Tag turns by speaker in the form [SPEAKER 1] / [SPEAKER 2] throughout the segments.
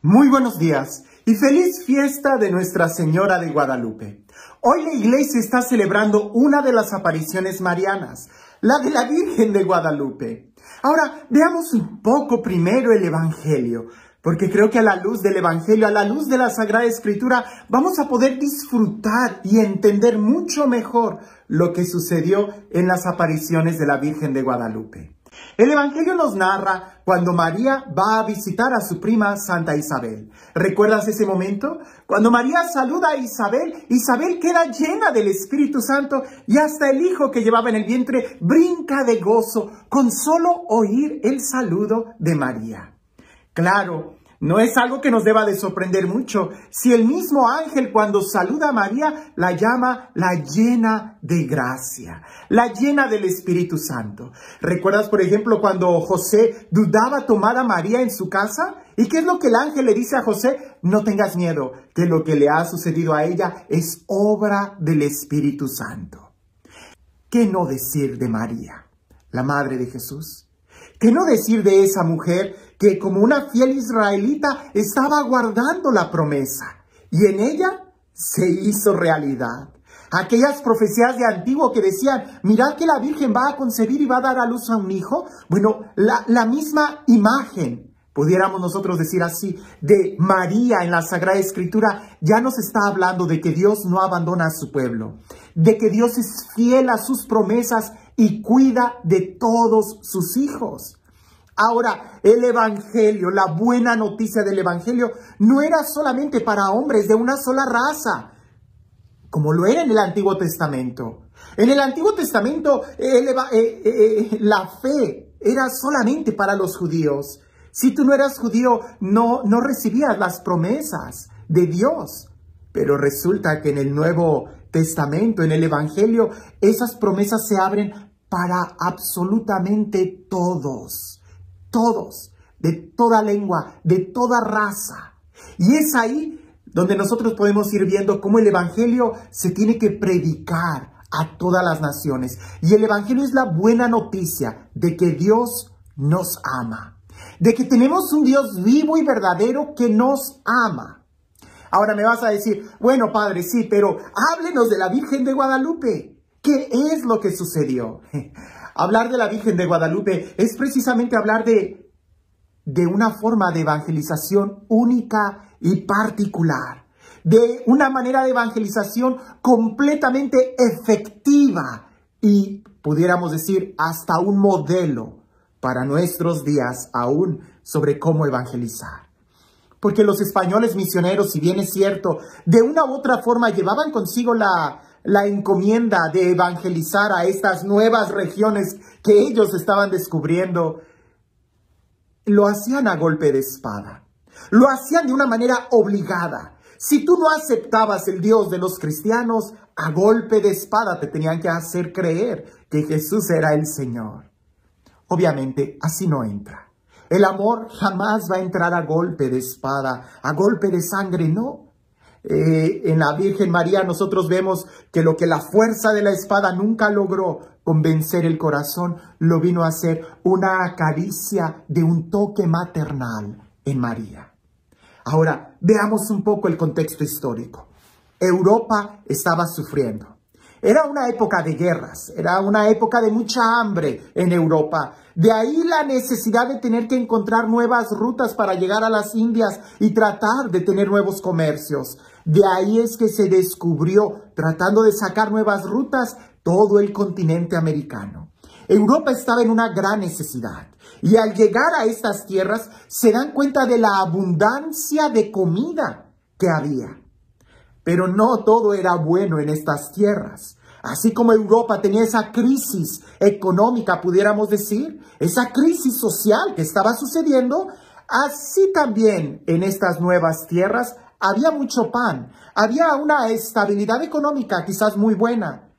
[SPEAKER 1] Muy buenos días y feliz fiesta de Nuestra Señora de Guadalupe. Hoy la iglesia está celebrando una de las apariciones marianas, la de la Virgen de Guadalupe. Ahora, veamos un poco primero el Evangelio, porque creo que a la luz del Evangelio, a la luz de la Sagrada Escritura, vamos a poder disfrutar y entender mucho mejor lo que sucedió en las apariciones de la Virgen de Guadalupe. El Evangelio nos narra cuando María va a visitar a su prima Santa Isabel. ¿Recuerdas ese momento? Cuando María saluda a Isabel, Isabel queda llena del Espíritu Santo y hasta el hijo que llevaba en el vientre brinca de gozo con solo oír el saludo de María. Claro, no es algo que nos deba de sorprender mucho si el mismo ángel cuando saluda a María la llama la llena de gracia, la llena del Espíritu Santo. ¿Recuerdas, por ejemplo, cuando José dudaba tomar a María en su casa? ¿Y qué es lo que el ángel le dice a José? No tengas miedo, que lo que le ha sucedido a ella es obra del Espíritu Santo. ¿Qué no decir de María, la madre de Jesús? ¿Qué no decir de esa mujer que como una fiel israelita estaba guardando la promesa y en ella se hizo realidad? Aquellas profecías de antiguo que decían, mirad que la Virgen va a concebir y va a dar a luz a un hijo. Bueno, la misma imagen, pudiéramos nosotros decir así, de María en la Sagrada Escritura, ya nos está hablando de que Dios no abandona a su pueblo, de que Dios es fiel a sus promesas y cuida de todos sus hijos. Ahora, el Evangelio, la buena noticia del Evangelio, no era solamente para hombres de una sola raza, como lo era en el Antiguo Testamento. En el Antiguo Testamento, la fe era solamente para los judíos. Si tú no eras judío, no recibías las promesas de Dios. Pero resulta que en el Nuevo Testamento, en el Evangelio, esas promesas se abren para absolutamente todos, de toda lengua, de toda raza. Y es ahí donde nosotros podemos ir viendo cómo el Evangelio se tiene que predicar a todas las naciones. Y el Evangelio es la buena noticia de que Dios nos ama, de que tenemos un Dios vivo y verdadero que nos ama. Ahora me vas a decir, bueno, padre, sí, pero háblenos de la Virgen de Guadalupe. ¿Qué es lo que sucedió? Hablar de la Virgen de Guadalupe es precisamente hablar de una forma de evangelización única y particular, de una manera de evangelización completamente efectiva y, pudiéramos decir, hasta un modelo para nuestros días aún sobre cómo evangelizar. Porque los españoles misioneros, si bien es cierto, de una u otra forma llevaban consigo la encomienda de evangelizar a estas nuevas regiones que ellos estaban descubriendo, lo hacían a golpe de espada. Lo hacían de una manera obligada. Si tú no aceptabas el Dios de los cristianos, a golpe de espada te tenían que hacer creer que Jesús era el Señor. Obviamente, así no entra. El amor jamás va a entrar a golpe de espada, a golpe de sangre, no. En la Virgen María nosotros vemos que lo que la fuerza de la espada nunca logró convencer el corazón, lo vino a hacer una caricia de un toque maternal en María. Ahora, veamos un poco el contexto histórico. Europa estaba sufriendo. Era una época de guerras, era una época de mucha hambre en Europa. De ahí la necesidad de tener que encontrar nuevas rutas para llegar a las Indias y tratar de tener nuevos comercios. De ahí es que se descubrió, tratando de sacar nuevas rutas, todo el continente americano. Europa estaba en una gran necesidad. Y al llegar a estas tierras, se dan cuenta de la abundancia de comida que había. Pero no todo era bueno en estas tierras. Así como Europa tenía esa crisis económica, pudiéramos decir, esa crisis social que estaba sucediendo, así también en estas nuevas tierras había mucho pan, había una estabilidad económica quizás muy buena,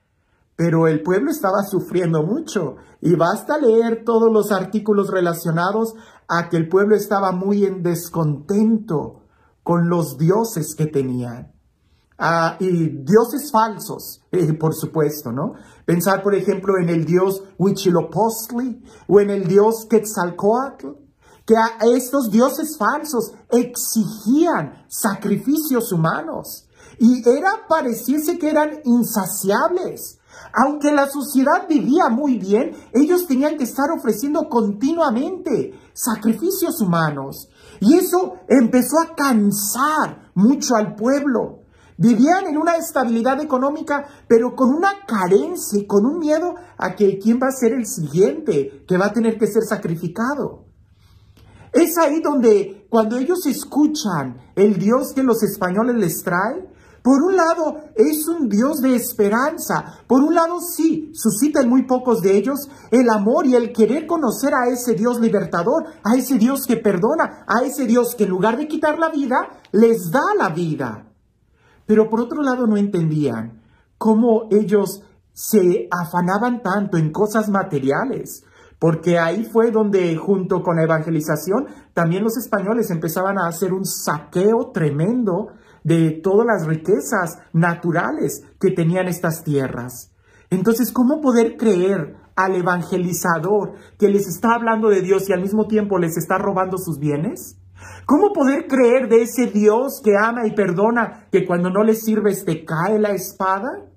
[SPEAKER 1] pero el pueblo estaba sufriendo mucho y basta leer todos los artículos relacionados a que el pueblo estaba muy en descontento con los dioses que tenían. Y dioses falsos, por supuesto, ¿no? Pensar, por ejemplo, en el dios Huitzilopochtli o en el dios Quetzalcóatl, que a estos dioses falsos exigían sacrificios humanos y pareciese que eran insaciables. Aunque la sociedad vivía muy bien, ellos tenían que estar ofreciendo continuamente sacrificios humanos. Y eso empezó a cansar mucho al pueblo. Vivían en una estabilidad económica, pero con una carencia y con un miedo a que quién va a ser el siguiente que va a tener que ser sacrificado. Es ahí donde cuando ellos escuchan el Dios que los españoles les trae, por un lado es un Dios de esperanza, por un lado sí, suscita en muy pocos de ellos el amor y el querer conocer a ese Dios libertador, a ese Dios que perdona, a ese Dios que en lugar de quitar la vida, les da la vida. Pero por otro lado no entendían cómo ellos se afanaban tanto en cosas materiales, porque ahí fue donde junto con la evangelización también los españoles empezaban a hacer un saqueo tremendo de todas las riquezas naturales que tenían estas tierras. Entonces, ¿cómo poder creer al evangelizador que les está hablando de Dios y al mismo tiempo les está robando sus bienes? ¿Cómo poder creer de ese Dios que ama y perdona, que cuando no le sirves te cae la espada?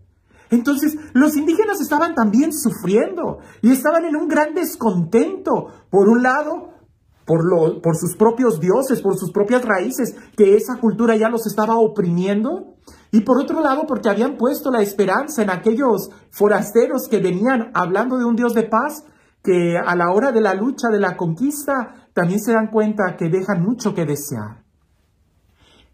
[SPEAKER 1] Entonces, los indígenas estaban también sufriendo y estaban en un gran descontento. Por un lado, por sus propios dioses, por sus propias raíces, que esa cultura ya los estaba oprimiendo. Y por otro lado, porque habían puesto la esperanza en aquellos forasteros que venían hablando de un Dios de paz, que a la hora de la lucha, de la conquista, también se dan cuenta que dejan mucho que desear.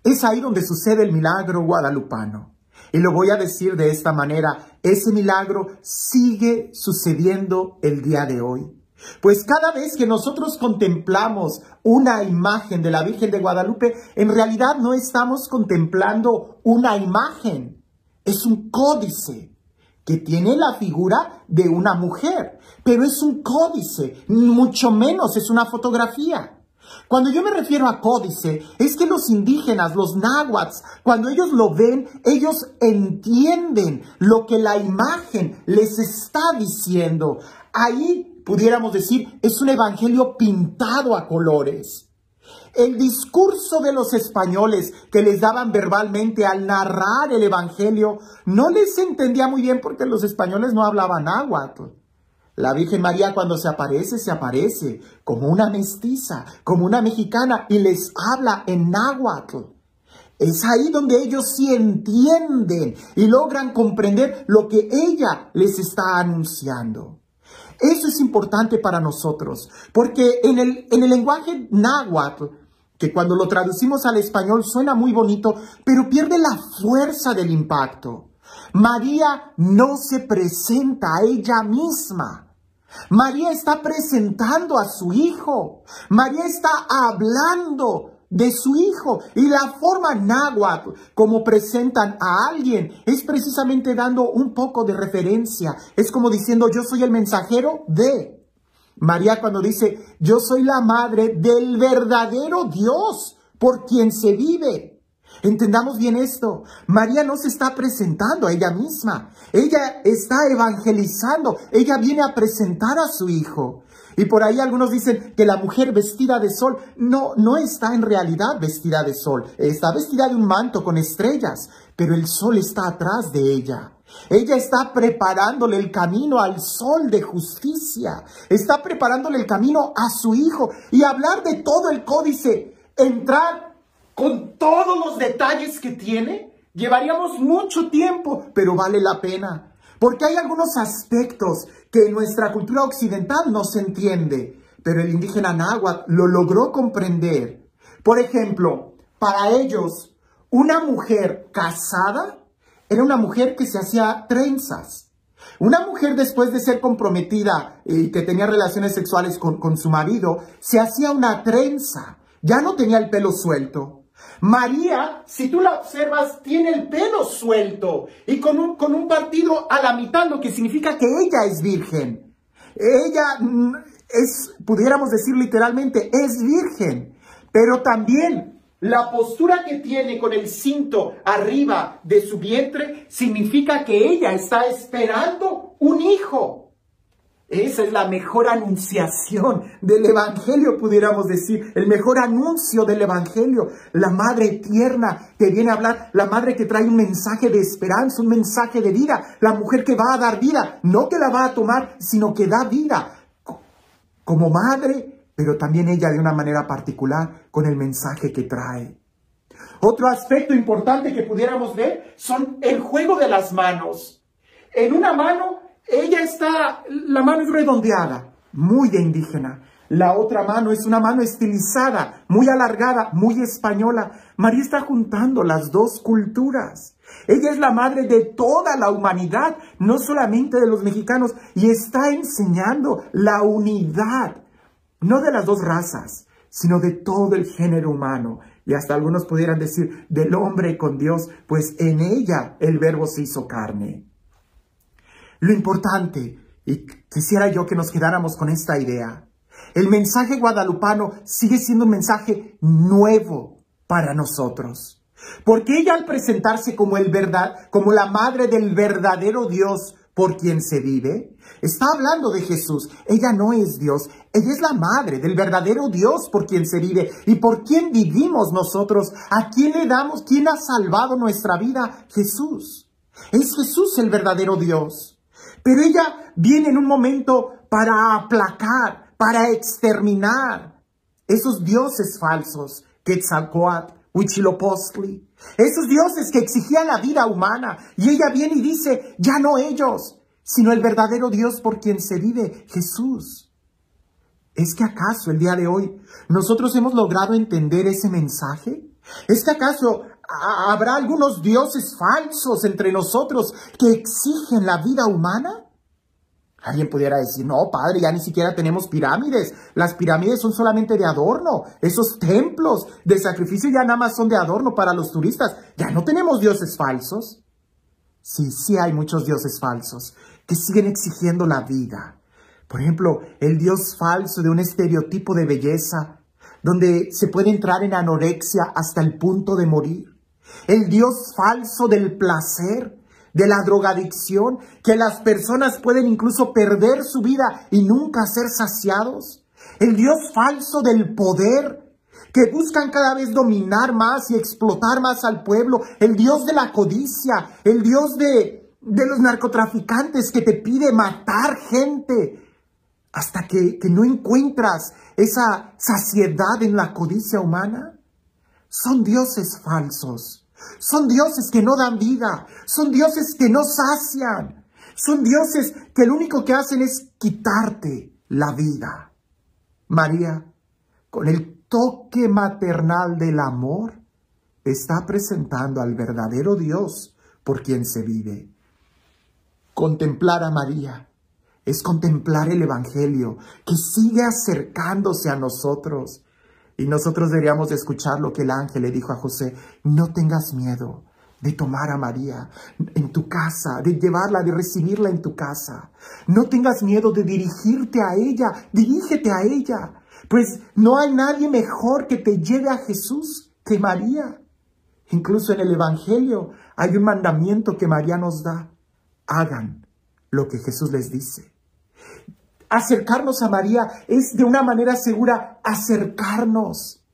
[SPEAKER 1] Es ahí donde sucede el milagro guadalupano. Y lo voy a decir de esta manera, ese milagro sigue sucediendo el día de hoy. Pues cada vez que nosotros contemplamos una imagen de la Virgen de Guadalupe, en realidad no estamos contemplando una imagen, es un códice que tiene la figura de una mujer, pero es un códice, mucho menos es una fotografía. Cuando yo me refiero a códice, es que los indígenas, los náhuatl, cuando ellos lo ven, ellos entienden lo que la imagen les está diciendo. Ahí pudiéramos decir, es un evangelio pintado a colores. El discurso de los españoles que les daban verbalmente al narrar el evangelio no les entendía muy bien porque los españoles no hablaban náhuatl. La Virgen María cuando se aparece como una mestiza, como una mexicana y les habla en náhuatl. Es ahí donde ellos sí entienden y logran comprender lo que ella les está anunciando. Eso es importante para nosotros, porque en el lenguaje náhuatl, que cuando lo traducimos al español suena muy bonito, pero pierde la fuerza del impacto. María no se presenta a ella misma. María está presentando a su hijo. María está hablando de su hijo. Y la forma náhuatl como presentan a alguien es precisamente dando un poco de referencia. Es como diciendo, yo soy el mensajero de... María cuando dice, yo soy la madre del verdadero Dios por quien se vive. Entendamos bien esto. María no se está presentando a ella misma. Ella está evangelizando. Ella viene a presentar a su hijo. Y por ahí algunos dicen que la mujer vestida de sol no está en realidad vestida de sol. Está vestida de un manto con estrellas, pero el sol está atrás de ella. Ella está preparándole el camino al sol de justicia. Está preparándole el camino a su hijo. Y hablar de todo el códice, entrar con todos los detalles que tiene, llevaríamos mucho tiempo, pero vale la pena. Porque hay algunos aspectos que en nuestra cultura occidental no se entiende, pero el indígena náhuatl lo logró comprender. Por ejemplo, para ellos, una mujer casada era una mujer que se hacía trenzas. Una mujer después de ser comprometida y que tenía relaciones sexuales con su marido, se hacía una trenza. Ya no tenía el pelo suelto. María, si tú la observas, tiene el pelo suelto y con un partido a la mitad, lo que significa que ella es virgen. Ella pudiéramos decir literalmente, es virgen. Pero también la postura que tiene con el cinto arriba de su vientre significa que ella está esperando un hijo. Esa es la mejor anunciación del Evangelio, pudiéramos decir, el mejor anuncio del Evangelio. La madre tierna que viene a hablar, la madre que trae un mensaje de esperanza, un mensaje de vida, la mujer que va a dar vida, no que la va a tomar, sino que da vida como madre, pero también ella de una manera particular con el mensaje que trae. Otro aspecto importante que pudiéramos ver son el juego de las manos. En una mano, la mano es redondeada, muy de indígena. La otra mano es una mano estilizada, muy alargada, muy española. María está juntando las dos culturas. Ella es la madre de toda la humanidad, no solamente de los mexicanos, y está enseñando la unidad, no de las dos razas, sino de todo el género humano. Y hasta algunos pudieran decir, del hombre con Dios, pues en ella el verbo se hizo carne. Lo importante, y quisiera yo que nos quedáramos con esta idea, el mensaje guadalupano sigue siendo un mensaje nuevo para nosotros. Porque ella al presentarse como la madre del verdadero Dios por quien se vive, está hablando de Jesús. Ella no es Dios, ella es la madre del verdadero Dios por quien se vive y por quien vivimos nosotros. ¿A quién le damos? ¿Quién ha salvado nuestra vida? Jesús. Es Jesús el verdadero Dios. Pero ella viene en un momento para aplacar, para exterminar esos dioses falsos, Quetzalcóatl, Huitzilopochtli, esos dioses que exigían la vida humana. Y ella viene y dice, ya no ellos, sino el verdadero Dios por quien se vive, Jesús. ¿Es que acaso el día de hoy nosotros hemos logrado entender ese mensaje? ¿Es que acaso habrá algunos dioses falsos entre nosotros que exigen la vida humana? Alguien pudiera decir, no, padre, ya ni siquiera tenemos pirámides. Las pirámides son solamente de adorno. Esos templos de sacrificio ya nada más son de adorno para los turistas. Ya no tenemos dioses falsos. Sí hay muchos dioses falsos que siguen exigiendo la vida. Por ejemplo, el dios falso de un estereotipo de belleza, donde se puede entrar en anorexia hasta el punto de morir. El dios falso del placer, de la drogadicción, que las personas pueden incluso perder su vida y nunca ser saciados. El dios falso del poder, que buscan cada vez dominar más y explotar más al pueblo. El dios de la codicia, el dios de los narcotraficantes que te pide matar gente hasta que no encuentras esa saciedad en la codicia humana. Son dioses falsos. Son dioses que no dan vida. Son dioses que no sacian. Son dioses que lo único que hacen es quitarte la vida. María, con el toque maternal del amor, está presentando al verdadero Dios por quien se vive. Contemplar a María es contemplar el Evangelio que sigue acercándose a nosotros. Y nosotros deberíamos de escuchar lo que el ángel le dijo a José. No tengas miedo de tomar a María en tu casa, de llevarla, de recibirla en tu casa. No tengas miedo de dirigirte a ella, dirígete a ella. Pues no hay nadie mejor que te lleve a Jesús que María. Incluso en el Evangelio hay un mandamiento que María nos da. Hagan lo que Jesús les dice. Acercarnos a María es de una manera segura acercarnos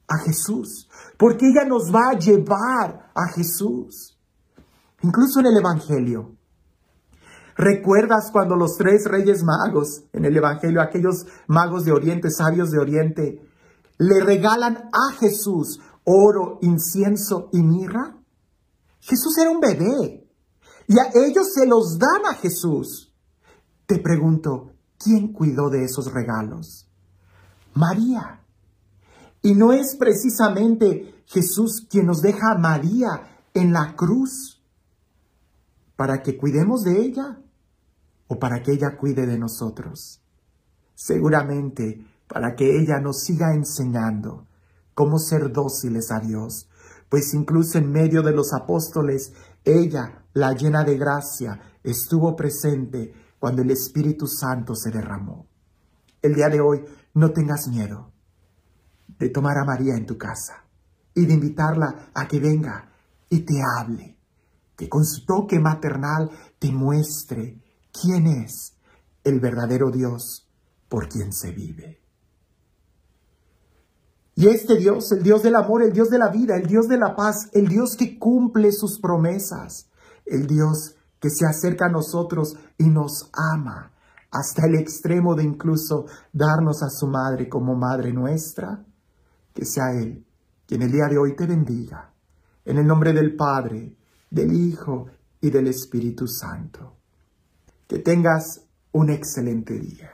[SPEAKER 1] a Jesús, porque ella nos va a llevar a Jesús. Incluso en el Evangelio, ¿recuerdas cuando los 3 reyes magos en el Evangelio, aquellos magos de Oriente, sabios de Oriente, le regalan a Jesús oro, incienso y mirra? Jesús era un bebé y a ellos se los dan a Jesús. Te pregunto, ¿quién cuidó de esos regalos? María. Y no es precisamente Jesús quien nos deja a María en la cruz para que cuidemos de ella o para que ella cuide de nosotros. Seguramente para que ella nos siga enseñando cómo ser dóciles a Dios, pues incluso en medio de los apóstoles, ella, la llena de gracia, estuvo presente cuando el Espíritu Santo se derramó. El día de hoy no tengas miedo de tomar a María en tu casa y de invitarla a que venga y te hable, que con su toque maternal te muestre quién es el verdadero Dios por quien se vive. Y este Dios, el Dios del amor, el Dios de la vida, el Dios de la paz, el Dios que cumple sus promesas, el Dios que se acerca a nosotros y nos ama hasta el extremo de incluso darnos a su madre como madre nuestra, que sea Él quien el día de hoy te bendiga. En el nombre del Padre, del Hijo y del Espíritu Santo. Que tengas un excelente día.